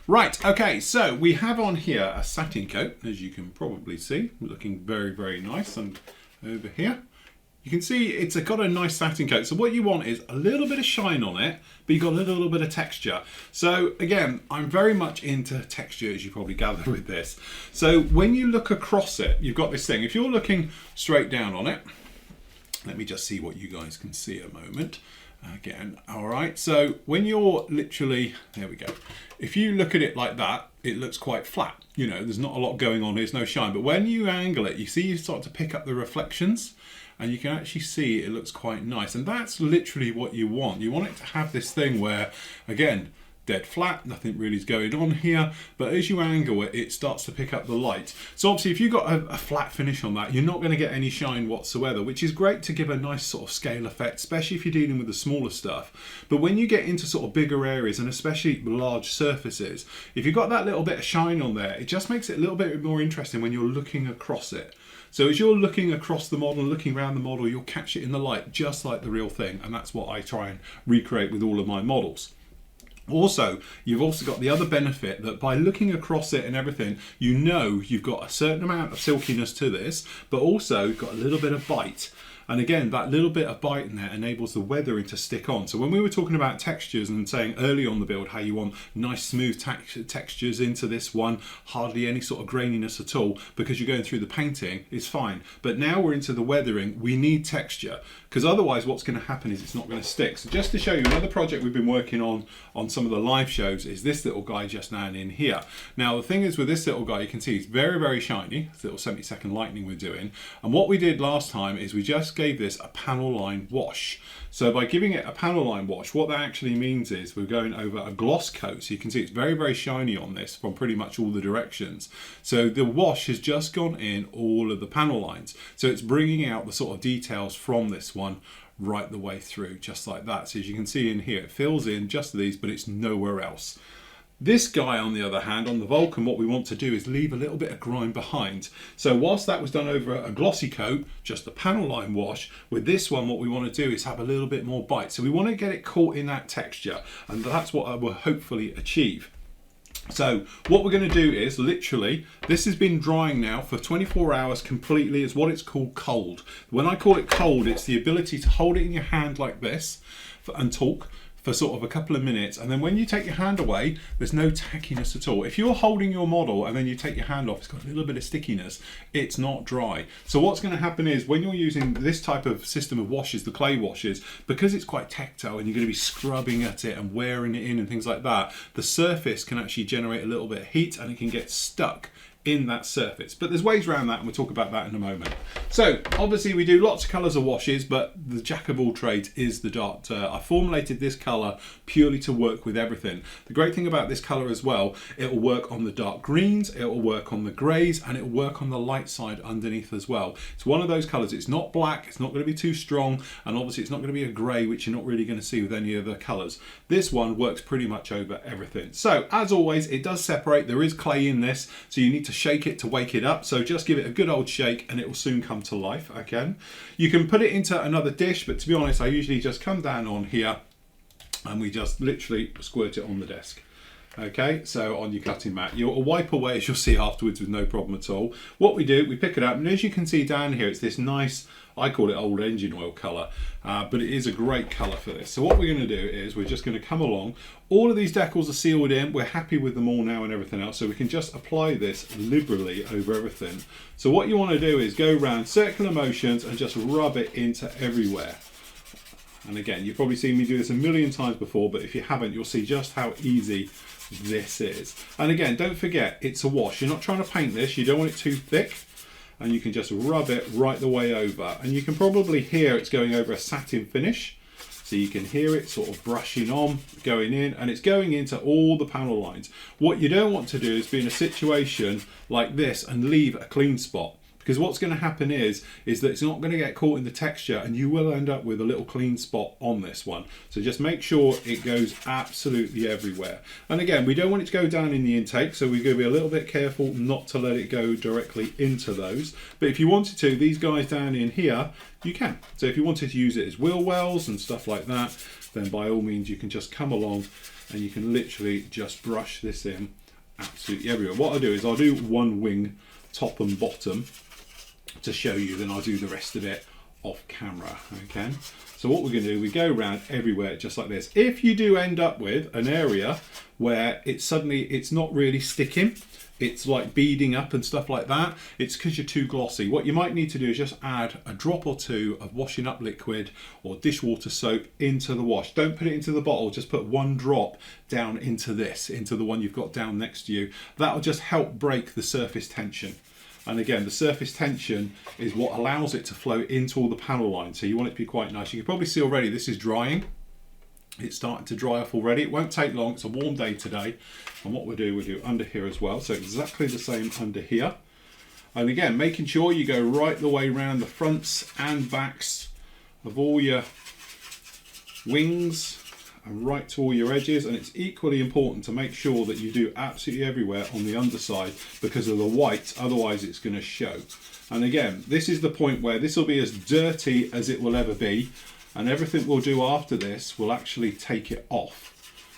Right, okay, so we have on here a satin coat, as you can probably see, looking very, very nice. And over here, you can see it's got a nice satin coat. So what you want is a little bit of shine on it, but you've got a little bit of texture. So again, I'm very much into texture, as you probably gather with this. So when you look across it, you've got this thing. If you're looking straight down on it, let me just see what you guys can see a moment. Again, all right, so when you're literally, there we go. If you look at it like that, it looks quite flat. You know, there's not a lot going on, there's no shine. But when you angle it, you see you start to pick up the reflections and you can actually see it looks quite nice. And that's literally what you want. You want it to have this thing where, again, dead flat, nothing really is going on here, but as you angle it, it starts to pick up the light. So obviously if you've got a flat finish on that, you're not going to get any shine whatsoever, which is great to give a nice sort of scale effect, especially if you're dealing with the smaller stuff. But when you get into sort of bigger areas, and especially large surfaces, if you've got that little bit of shine on there, it just makes it a little bit more interesting when you're looking across it. So as you're looking across the model, looking around the model, you'll catch it in the light just like the real thing, and that's what I try and recreate with all of my models. Also, you've also got the other benefit that by looking across it and everything, you know you've got a certain amount of silkiness to this, but also you've got a little bit of bite. And again, that little bit of bite in there enables the weathering to stick on. So when we were talking about textures and saying early on the build how you want nice smooth textures into this one, hardly any sort of graininess at all because you're going through the painting, is fine. But now we're into the weathering, we need texture, because otherwise what's going to happen is it's not going to stick. So just to show you another project we've been working on some of the live shows is this little guy just down in here. Now the thing is with this little guy, you can see it's very, very shiny. This little 70-second lightning we're doing. And what we did last time is we just gave this a panel line wash. So by giving it a panel line wash, what that actually means is we're going over a gloss coat. So you can see it's very, very shiny on this from pretty much all the directions. So the wash has just gone in all of the panel lines. So it's bringing out the sort of details from this one right the way through, just like that. So as you can see in here, it fills in just these, but it's nowhere else. This guy, on the other hand, on the Vulcan, what we want to do is leave a little bit of grime behind. So whilst that was done over a glossy coat, just a panel line wash, with this one what we want to do is have a little bit more bite. So we want to get it caught in that texture, and that's what I will hopefully achieve. So what we're going to do is literally, this has been drying now for 24 hours completely. It's what it's called cold. When I call it cold, it's the ability to hold it in your hand like this and talk for sort of a couple of minutes, and then when you take your hand away, there's no tackiness at all. If you're holding your model and then you take your hand off, it's got a little bit of stickiness, it's not dry. So what's going to happen is when you're using this type of system of washes, the clay washes, because it's quite tactile and you're going to be scrubbing at it and wearing it in and things like that, the surface can actually generate a little bit of heat and it can get stuck in that surface. But there's ways around that, and we'll talk about that in a moment. So obviously we do lots of colours of washes, but the jack of all trades is the dart. I formulated this colour purely to work with everything. The great thing about this colour as well, it will work on the dark greens, it will work on the greys, and it will work on the light side underneath as well. It's one of those colours, it's not black, it's not going to be too strong, and obviously it's not going to be a grey, which you're not really going to see with any other colours. This one works pretty much over everything. So as always, it does separate, there is clay in this, so you need to shake it to wake it up. So just give it a good old shake and it will soon come to life again. You can put it into another dish, but to be honest, I usually just come down on here and we just literally squirt it on the desk. Okay, so on your cutting mat. You'll wipe away, as you'll see afterwards, with no problem at all. What we do, we pick it up, and as you can see down here, it's this nice, I call it old engine oil colour, but it is a great colour for this. So what we're going to do is we're just going to come along. All of these decals are sealed in. We're happy with them all now and everything else, so we can just apply this liberally over everything. So what you want to do is go around circular motions and just rub it into everywhere. And again, you've probably seen me do this a million times before, but if you haven't, you'll see just how easy this is. And again, don't forget, it's a wash. You're not trying to paint this, you don't want it too thick, and you can just rub it right the way over. And you can probably hear it's going over a satin finish, so you can hear it sort of brushing on, going in, and it's going into all the panel lines. What you don't want to do is be in a situation like this and leave a clean spot. Because what's going to happen is that it's not going to get caught in the texture and you will end up with a little clean spot on this one. So just make sure it goes absolutely everywhere. And again, we don't want it to go down in the intake, so we're going to be a little bit careful not to let it go directly into those. But if you wanted to, these guys down in here, you can. So if you wanted to use it as wheel wells and stuff like that, then by all means you can just come along and you can literally just brush this in absolutely everywhere. What I'll do is I'll do one wing, top and bottom, to show you, then I'll do the rest of it off camera. Okay, so what we're going to do, we go around everywhere just like this. If you do end up with an area where it's not really sticking, it's like beading up and stuff like that, it's because you're too glossy. What you might need to do is just add a drop or two of washing up liquid or dishwater soap into the wash. Don't put it into the bottle, just put one drop down into the one you've got down next to you. That'll just help break the surface tension. And again, the surface tension is what allows it to flow into all the panel lines. So you want it to be quite nice. You can probably see already this is drying. It's starting to dry off already. It won't take long. It's a warm day today. And what we'll do under here as well. So exactly the same under here. And again, making sure you go right the way around the fronts and backs of all your wings and right to all your edges. And it's equally important to make sure that you do absolutely everywhere on the underside because of the white, otherwise it's going to show. And again, this is the point where this will be as dirty as it will ever be, and everything we'll do after this will actually take it off.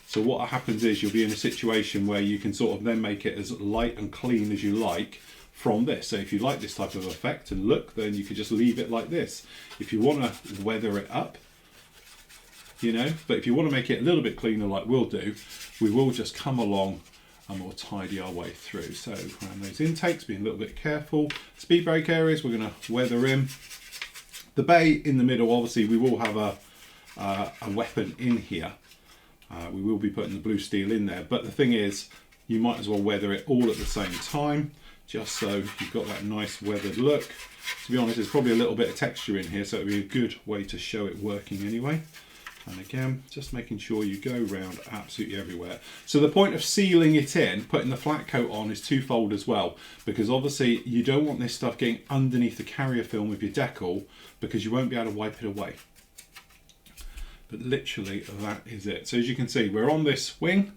So what happens is you'll be in a situation where you can sort of then make it as light and clean as you like from this. So if you like this type of effect and look, then you could just leave it like this. If you want to weather it up, you know, but if you want to make it a little bit cleaner like we'll do, we will just come along and we'll tidy our way through. So around those intakes, being a little bit careful. Speed brake areas, we're going to weather in. The bay in the middle, obviously we will have a weapon in here. We will be putting the blue steel in there, but the thing is, you might as well weather it all at the same time, just so you've got that nice weathered look. To be honest, there's probably a little bit of texture in here, so it'll be a good way to show it working anyway. And again, just making sure you go around absolutely everywhere. So the point of sealing it in, putting the flat coat on, is twofold as well, because obviously you don't want this stuff getting underneath the carrier film of your decal, because you won't be able to wipe it away. But literally that is it. So as you can see, we're on this wing.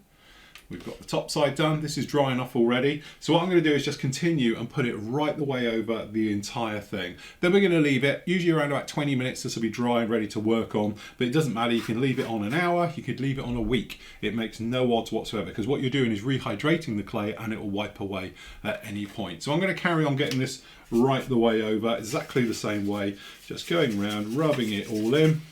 We've got the top side done. This is dry enough already. So what I'm going to do is just continue and put it right the way over the entire thing. Then we're going to leave it, usually around about 20 minutes. This will be dry and ready to work on, but it doesn't matter. You can leave it on an hour. You could leave it on a week. It makes no odds whatsoever, because what you're doing is rehydrating the clay and it will wipe away at any point. So I'm going to carry on getting this right the way over, exactly the same way, just going around, rubbing it all in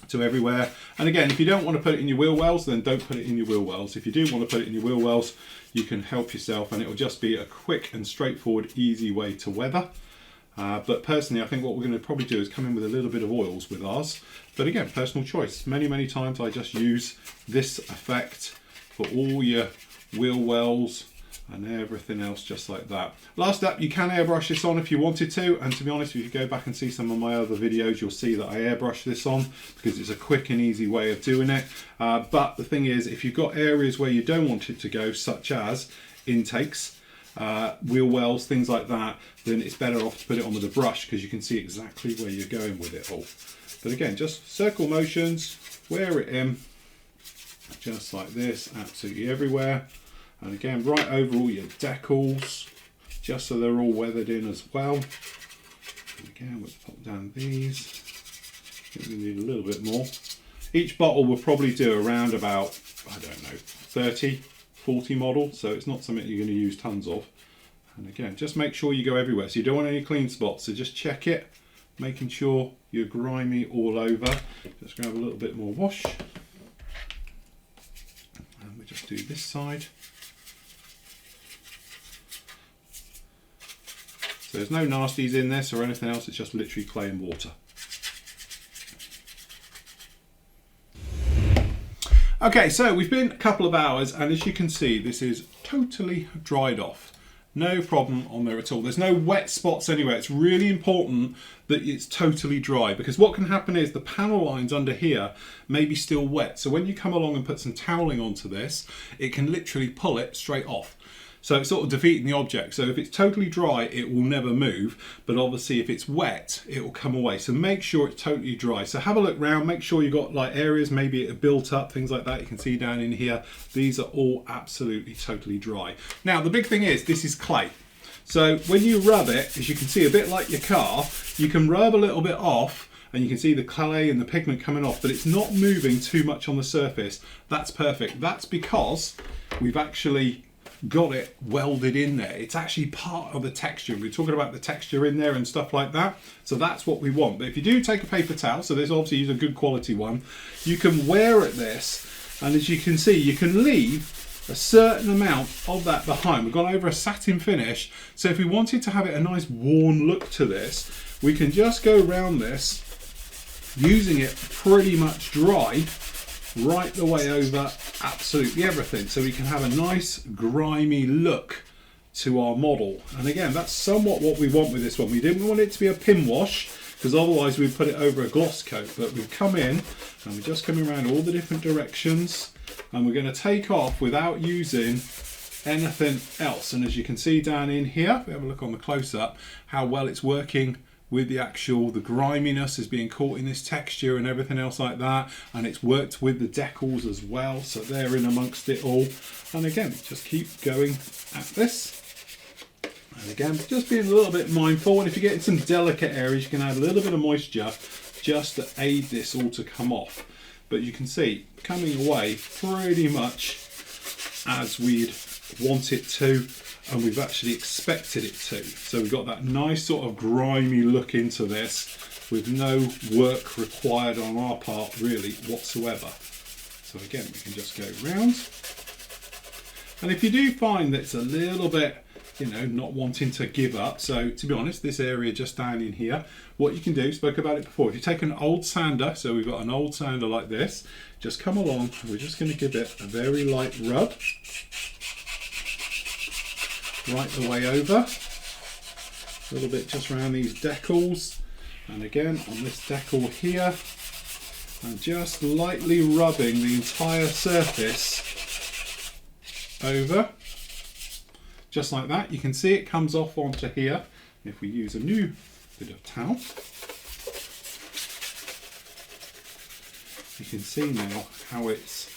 to everywhere. And again, if you don't want to put it in your wheel wells, then don't put it in your wheel wells. If you do want to put it in your wheel wells, you can help yourself, and it will just be a quick and straightforward, easy way to weather. But personally, I think what we're going to probably do is come in with a little bit of oils with ours. But again, personal choice. Many times I just use this effect for all your wheel wells and everything else, just like that. Last up, you can airbrush this on if you wanted to, and to be honest, if you go back and see some of my other videos, you'll see that I airbrush this on because it's a quick and easy way of doing it. But the thing is, if you've got areas where you don't want it to go, such as intakes, wheel wells, things like that, then it's better off to put it on with a brush because you can see exactly where you're going with it all. But again, just circle motions, wear it in, just like this, absolutely everywhere. And again, right over all your decals, just so they're all weathered in as well. And again, we'll pop down these. I think we need a little bit more. Each bottle will probably do around about, I don't know, 30, 40 models, so it's not something you're going to use tons of. And again, just make sure you go everywhere. So you don't want any clean spots, so just check it, making sure you're grimy all over. Just grab a little bit more wash. And we just do this side. So there's no nasties in this or anything else, it's just literally clay and water. Okay, so we've been a couple of hours, and as you can see, this is totally dried off. No problem on there at all. There's no wet spots anywhere. It's really important that it's totally dry, because what can happen is the panel lines under here may be still wet. So when you come along and put some toweling onto this, it can literally pull it straight off. So it's sort of defeating the object. So if it's totally dry, it will never move. But obviously if it's wet, it will come away. So make sure it's totally dry. So have a look around, make sure you've got like areas maybe it built up, things like that. You can see down in here, these are all absolutely totally dry. Now the big thing is, this is clay. So when you rub it, as you can see, a bit like your car, you can rub a little bit off and you can see the clay and the pigment coming off, but it's not moving too much on the surface. That's perfect. That's because we've actually got it welded in there. It's actually part of the texture. We're talking about the texture in there and stuff like that. So that's what we want. But if you do take a paper towel, so this obviously is a good quality one, you can wear at this, and as you can see, you can leave a certain amount of that behind. We've gone over a satin finish, so if we wanted to have it a nice worn look to this, we can just go around this using it pretty much dry right the way over absolutely everything, so we can have a nice grimy look to our model. And again, that's somewhat what we want with this one. We didn't want it to be a pin wash, because otherwise we'd put it over a gloss coat, but we've come in and we're just coming around all the different directions, and we're going to take off without using anything else. And as you can see down in here, if we have a look on the close-up, how well it's working with the griminess is being caught in this texture and everything else like that, and it's worked with the decals as well, so they're in amongst it all. And again, just keep going at this, and again, just being a little bit mindful, and if you get in some delicate areas, you can add a little bit of moisture just to aid this all to come off. But you can see coming away pretty much as we'd want it to, and we've actually expected it to. So we've got that nice sort of grimy look into this with no work required on our part really whatsoever. So again, we can just go round. And if you do find that it's a little bit, you know, not wanting to give up, so to be honest, this area just down in here, what you can do, spoke about it before, if you take an old sander, so we've got an old sander like this, just come along, and we're just going to give it a very light rub right the way over, a little bit just around these decals, and again on this decal here, and just lightly rubbing the entire surface over, just like that. You can see it comes off onto here. If we use a new bit of towel, you can see now how it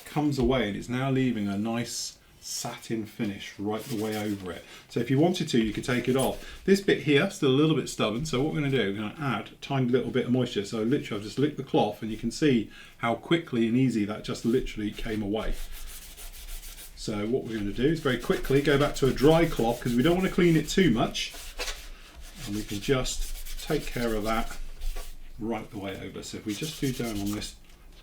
comes away, and it's now leaving a nice satin finish right the way over it. So if you wanted to, you could take it off. This bit here still a little bit stubborn, so what we're going to do, we're going to add a tiny little bit of moisture. So literally I've just licked the cloth, and you can see how quickly and easy that just literally came away. So what we're going to do is very quickly go back to a dry cloth, because we don't want to clean it too much, and we can just take care of that right the way over. So if we just do down on this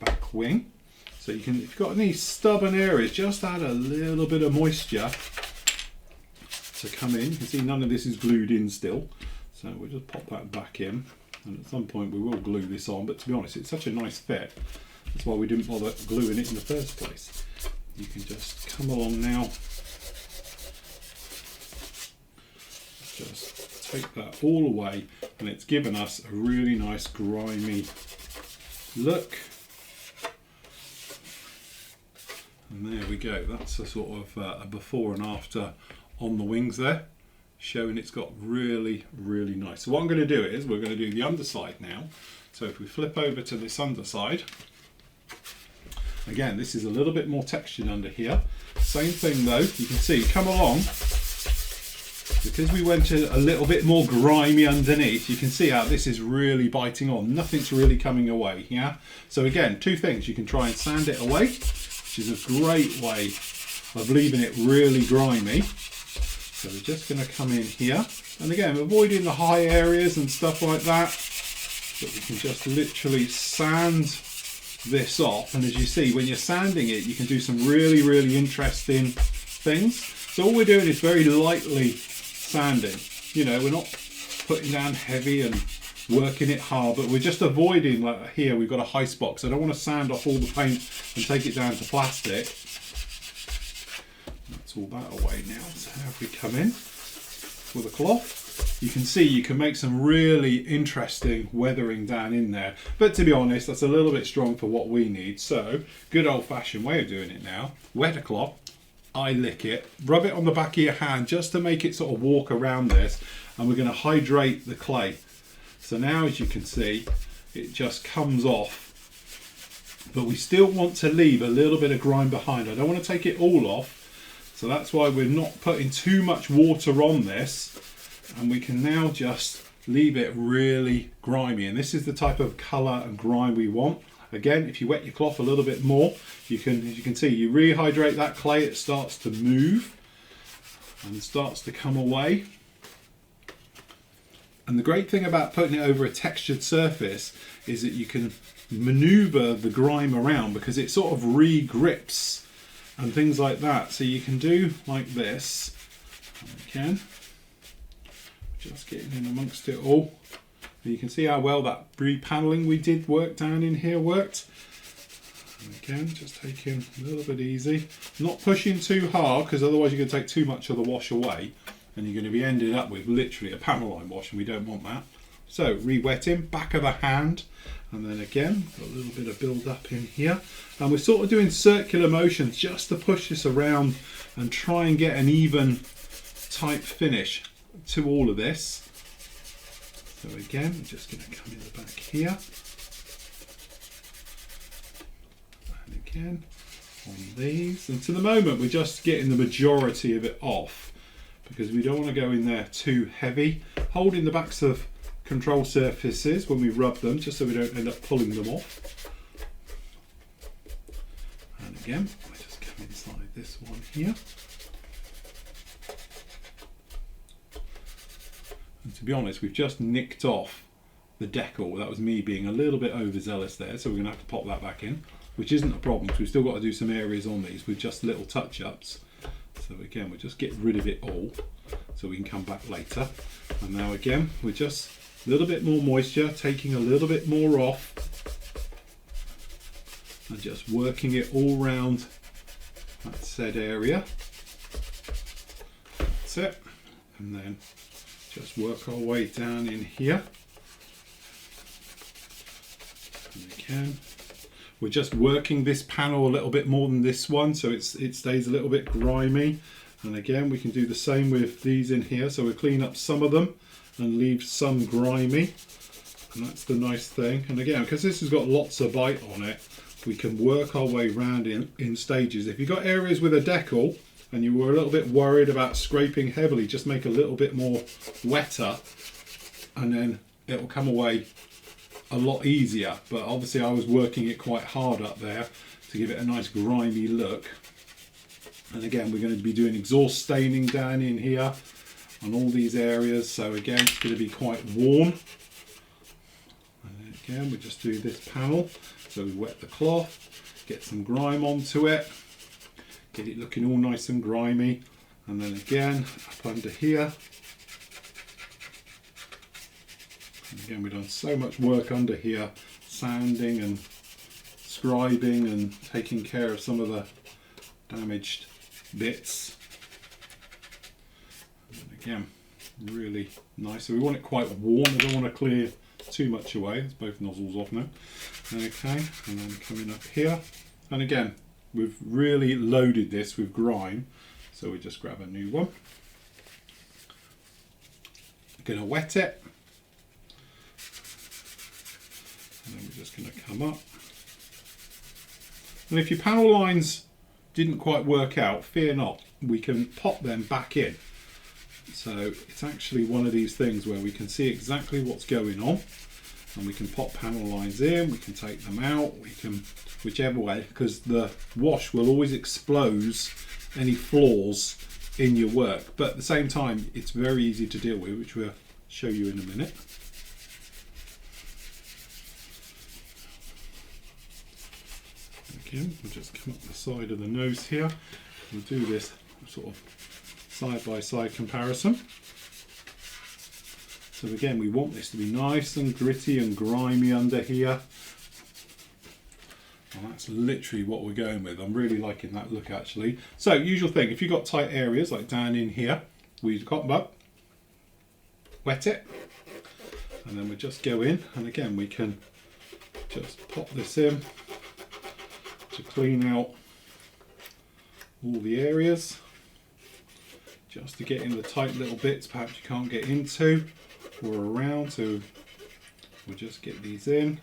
back wing, so you can, if you've got any stubborn areas, just add a little bit of moisture to come in. You can see none of this is glued in still, so we'll just pop that back in, and at some point we will glue this on, but to be honest, it's such a nice fit, that's why we didn't bother gluing it in the first place. You can just come along now, just take that all away, and it's given us a really nice grimy look. And there we go, that's a sort of a before and after on the wings there, showing it's got really, really nice. So what I'm going to do is, we're going to do the underside now. So if we flip over to this underside, again, this is a little bit more textured under here. Same thing though, you can see, come along, because we went a little bit more grimy underneath, you can see how this is really biting on. Nothing's really coming away, yeah? So again, two things, you can try and sand it away, which is a great way of leaving it really grimy. So we're just going to come in here, and again, avoiding the high areas and stuff like that, but we can just literally sand this off. And as you see, when you're sanding it, you can do some really, really interesting things. So all we're doing is very lightly sanding. You know, we're not putting down heavy and working it hard, but we're just avoiding, like here we've got a high spot, so I don't want to sand off all the paint and take it down to plastic. That's all that away now. So if we come in with a cloth, you can see you can make some really interesting weathering down in there, but to be honest, that's a little bit strong for what we need. So good old-fashioned way of doing it now, wet a cloth, I lick it, rub it on the back of your hand just to make it sort of walk around this, and we're going to hydrate the clay. So now, as you can see, it just comes off, but we still want to leave a little bit of grime behind. I don't want to take it all off, so that's why we're not putting too much water on this, and we can now just leave it really grimy, and this is the type of colour and grime we want. Again, if you wet your cloth a little bit more, you can, as you can see, you rehydrate that clay, it starts to move and starts to come away. And the great thing about putting it over a textured surface is that you can maneuver the grime around because it sort of re-grips and things like that. So you can do like this, again, just getting in amongst it all. You can see how well that re-paneling we did work down in here worked. And again, just taking a little bit easy, not pushing too hard because otherwise you're going to take too much of the wash away and you're going to be ended up with literally a panel line wash, and we don't want that. So re-wetting, back of the hand, and then again, got a little bit of build up in here. And we're sort of doing circular motions just to push this around and try and get an even type finish to all of this. So again, we're just going to come in the back here. And again, on these. And to the moment, we're just getting the majority of it off because we don't want to go in there too heavy. Holding the backs of control surfaces when we rub them, just so we don't end up pulling them off. And again, I just come inside this one here. And to be honest, we've just nicked off the decal. That was me being a little bit overzealous there, so we're going to have to pop that back in, which isn't a problem because we've still got to do some areas on these with just little touch-ups. So again, we'll just get rid of it all so we can come back later. And now again, we're just a little bit more moisture, taking a little bit more off and just working it all round that said area. That's it. And then just work our way down in here. And again, we're just working this panel a little bit more than this one, so it stays a little bit grimy. And again, we can do the same with these in here. So we'll clean up some of them and leave some grimy. And that's the nice thing. And again, because this has got lots of bite on it, we can work our way around in stages. If you've got areas with a decal and you were a little bit worried about scraping heavily, just make a little bit more wetter and then it'll come away a lot easier. But obviously I was working it quite hard up there to give it a nice grimy look. And again, we're going to be doing exhaust staining down in here on all these areas. So again, it's going to be quite warm. And again, we just do this panel. So we wet the cloth, get some grime onto it, get it looking all nice and grimy. And then again, up under here. And again, we've done so much work under here, sanding and scribing and taking care of some of the damaged bits. And again, really nice. So we want it quite warm. I don't want to clear too much away. It's both nozzles off now. Okay, and then coming up here. And again, we've really loaded this with grime. So we just grab a new one. Going to wet it. And then we're just going to come up. And if your panel lines didn't quite work out, fear not, we can pop them back in. So it's actually one of these things where we can see exactly what's going on, and we can pop panel lines in, we can take them out, we can, whichever way, because the wash will always expose any flaws in your work. But at the same time, it's very easy to deal with, which we'll show you in a minute. Again, we'll just come up the side of the nose here. We'll do this sort of side-by-side comparison. So again, we want this to be nice and gritty and grimy under here. And that's literally what we're going with. I'm really liking that look actually. So usual thing, if you've got tight areas like down in here, we cotton bud, wet it, and then we just go in, and again we can just pop this in to clean out all the areas, just to get in the tight little bits perhaps you can't get into or around. So we'll just get these in.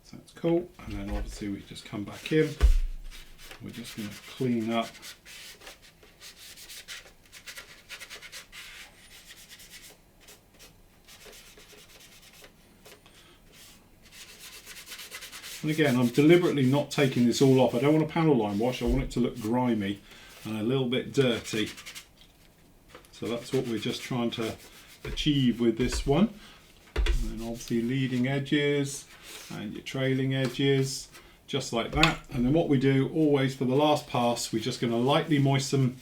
So that's cool. And then obviously we just come back in. We're just going to clean up And again, I'm deliberately not taking this all off. I don't want a panel line wash, I want it to look grimy and a little bit dirty. So that's what we're just trying to achieve with this one. And then obviously leading edges and your trailing edges, just like that. And then what we do always for the last pass, we're just going to lightly moisten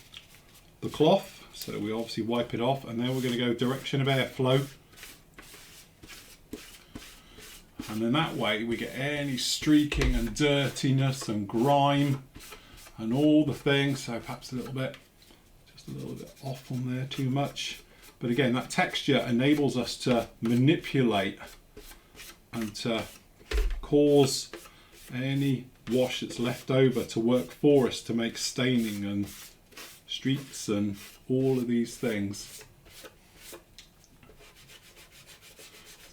the cloth. So we obviously wipe it off, and then we're going to go direction of airflow. And then that way we get any streaking and dirtiness and grime and all the things. So perhaps just a little bit off on there too much. But again, that texture enables us to manipulate and to cause any wash that's left over to work for us to make staining and streaks and all of these things.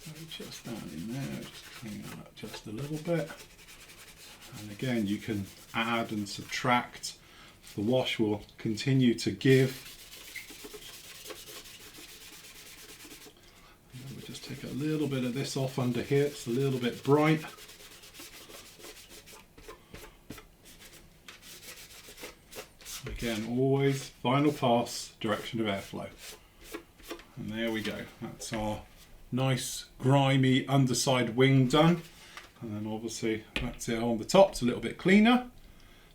So just down in there, just clean that up just a little bit. And again, you can add and subtract. The wash will continue to give. And then we'll just take a little bit of this off under here. It's a little bit bright. Again, always final pass, direction of airflow. And there we go. That's our nice grimy underside wing done. And then obviously that's it on the top. It's a little bit cleaner.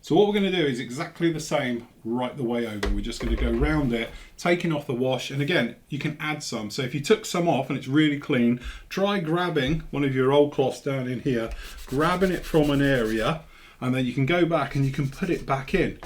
So what we're going to do is exactly the same right the way over. We're just going to go round it, taking off the wash. And again, you can add some. So if you took some off and it's really clean, try grabbing one of your old cloths down in here, grabbing it from an area, and then you can go back and you can put it back in.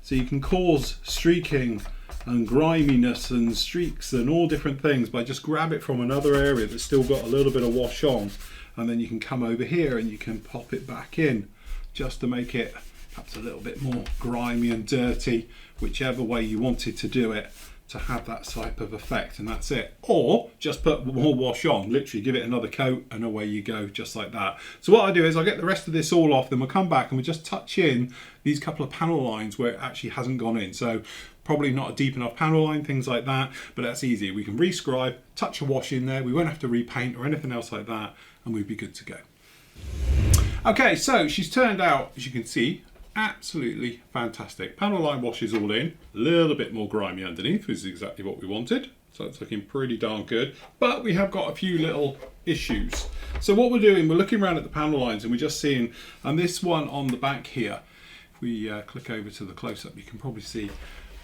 So you can cause streaking and griminess and streaks and all different things by just grab it from another area that's still got a little bit of wash on, and then you can come over here and you can pop it back in just to make it perhaps a little bit more grimy and dirty, whichever way you wanted to do it to have that type of effect, and that's it. Or just put more wash on, literally give it another coat and away you go, just like that. So what I do is I'll get the rest of this all off, then we'll come back and we'll just touch in these couple of panel lines where it actually hasn't gone in. So probably not a deep enough panel line, things like that, but that's easy. We can rescribe, touch a wash in there, we won't have to repaint or anything else like that, and we'd be good to go. Okay, so she's turned out, as you can see, absolutely fantastic. Panel line wash is all in, a little bit more grimy underneath, which is exactly what we wanted. So it's looking pretty darn good, but we have got a few little issues. So what we're doing, we're looking around at the panel lines and we're just seeing, and this one on the back here, if we click over to the close-up, you can probably see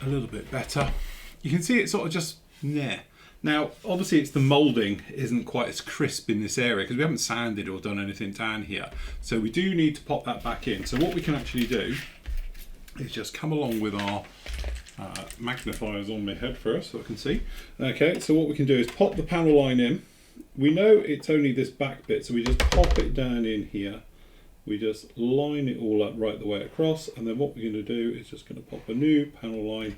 a little bit better. You can see it sort of just, nah. Now, obviously it's the moulding isn't quite as crisp in this area because we haven't sanded or done anything down here. So we do need to pop that back in. So what we can actually do is just come along with our magnifiers on my head first so I can see. Okay, so what we can do is pop the panel line in. We know it's only this back bit, so we just pop it down in here. We just line it all up right the way across, and then what we're going to do is just going to pop a new panel line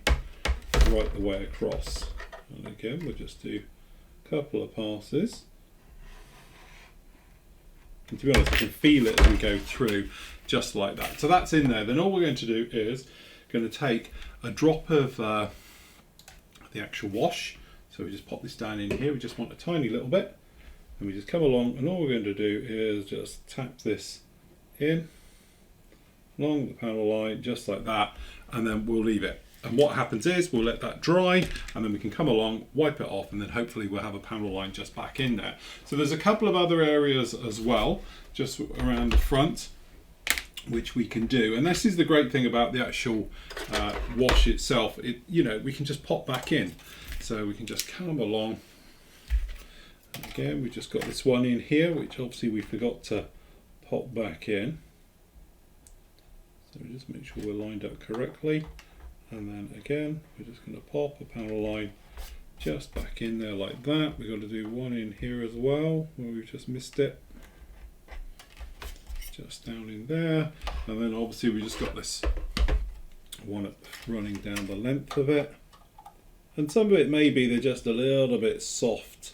right the way across. And again, we'll just do a couple of passes. And to be honest, I can feel it as we go through, just like that. So that's in there. Then all we're going to do is going to take a drop of the actual wash. So we just pop this down in here. We just want a tiny little bit. And we just come along, and all we're going to do is just tap this in along the panel line, just like that. And then we'll leave it. And what happens is we'll let that dry, and then we can come along, wipe it off, and then hopefully we'll have a panel line just back in there. So there's a couple of other areas as well, just around the front, which we can do. And this is the great thing about the actual wash itself. We can just pop back in. So we can just come along. And again, we've just got this one in here, which obviously we forgot to pop back in. So we just make sure we're lined up correctly. And then again, we're just going to pop a panel line just back in there like that. We've got to do one in here as well, where we've just missed it. Just down in there. And then obviously we just got this one running down the length of it. And some of it maybe they're just a little bit soft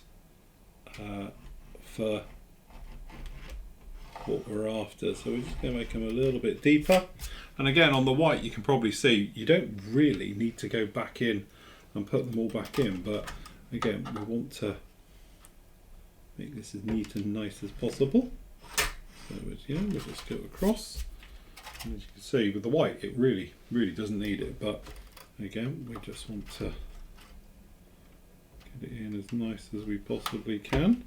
for what we're after. So we're just going to make them a little bit deeper. And again, on the white, you can probably see you don't really need to go back in and put them all back in. But again, we want to make this as neat and nice as possible. So we'll just go across. And as you can see with the white, it really doesn't need it, but again, we just want to get it in as nice as we possibly can.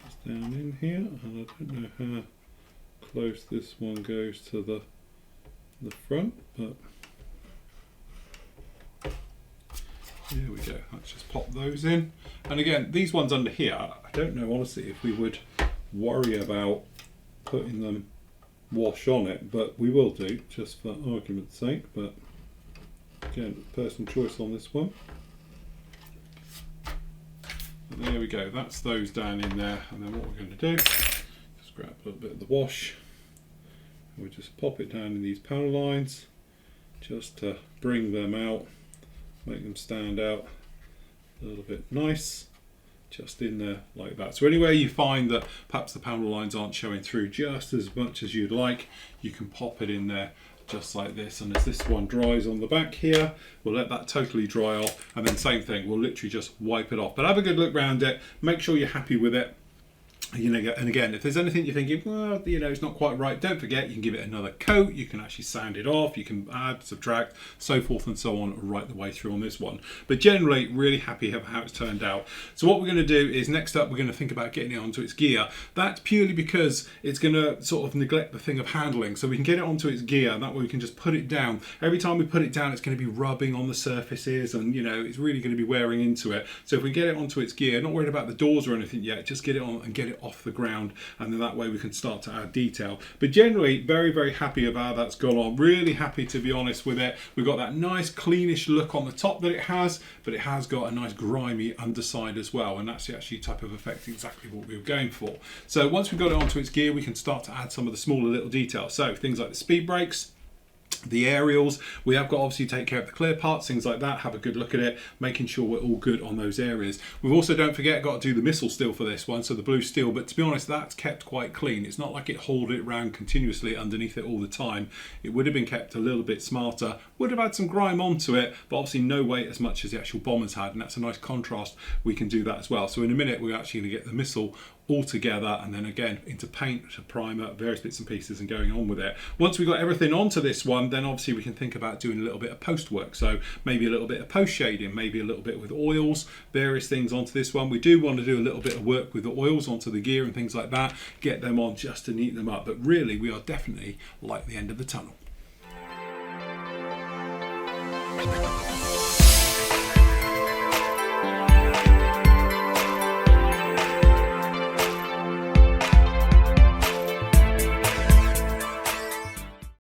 Just down in here, and I don't know how close this one goes to the front, but there we go. Let's just pop those in. And again, these ones under here, I don't know honestly if we would worry about putting them wash on it, but we will do, just for argument's sake. But again, personal choice on this one. And there we go, that's those down in there. And then what we're going to do, just grab a little bit of the wash, and we'll just pop it down in these panel lines, just to bring them out, make them stand out a little bit nice, just in there like that. So anywhere you find that perhaps the panel lines aren't showing through just as much as you'd like, you can pop it in there just like this. And as this one dries on the back here, we'll let that totally dry off, and then same thing, we'll literally just wipe it off. But have a good look around it, make sure you're happy with it. You know, and again, if there's anything you're thinking, well, you know, it's not quite right, don't forget you can give it another coat, you can actually sand it off, you can add, subtract, so forth and so on right the way through on this one. But generally, really happy with how it's turned out. So what we're going to do is next up, we're going to think about getting it onto its gear. That's purely because it's going to sort of neglect the thing of handling. So we can get it onto its gear, and that way we can just put it down. Every time we put it down, it's going to be rubbing on the surfaces, and you know, it's really going to be wearing into it. So if we get it onto its gear, not worried about the doors or anything yet, just get it on and get it off the ground, and then that way we can start to add detail. But generally, very happy about how that's gone on. Really happy, to be honest with it. We've got that nice cleanish look on the top that it has, but it has got a nice grimy underside as well, and that's the actually type of effect exactly what we were going for. So once we've got it onto its gear, we can start to add some of the smaller little details. So things like the speed brakes, the aerials, we have got obviously take care of the clear parts, things like that, have a good look at it, making sure we're all good on those areas. We've also, don't forget, got to do the missile steel for this one, so the blue steel, but to be honest, that's kept quite clean. It's not like it hauled it around continuously underneath it all the time. It would have been kept a little bit smarter, would have had some grime onto it, but obviously no weight as much as the actual bombers had, and that's a nice contrast. We can do that as well. So in a minute, we're actually going to get the missile all together, and then again into paint, to primer, various bits and pieces, and going on with it. Once we've got everything onto this one, then obviously we can think about doing a little bit of post work. So maybe a little bit of post shading, maybe a little bit with oils, various things onto this one. We do want to do a little bit of work with the oils onto the gear and things like that, get them on just to neaten them up. But really, we are definitely like the end of the tunnel.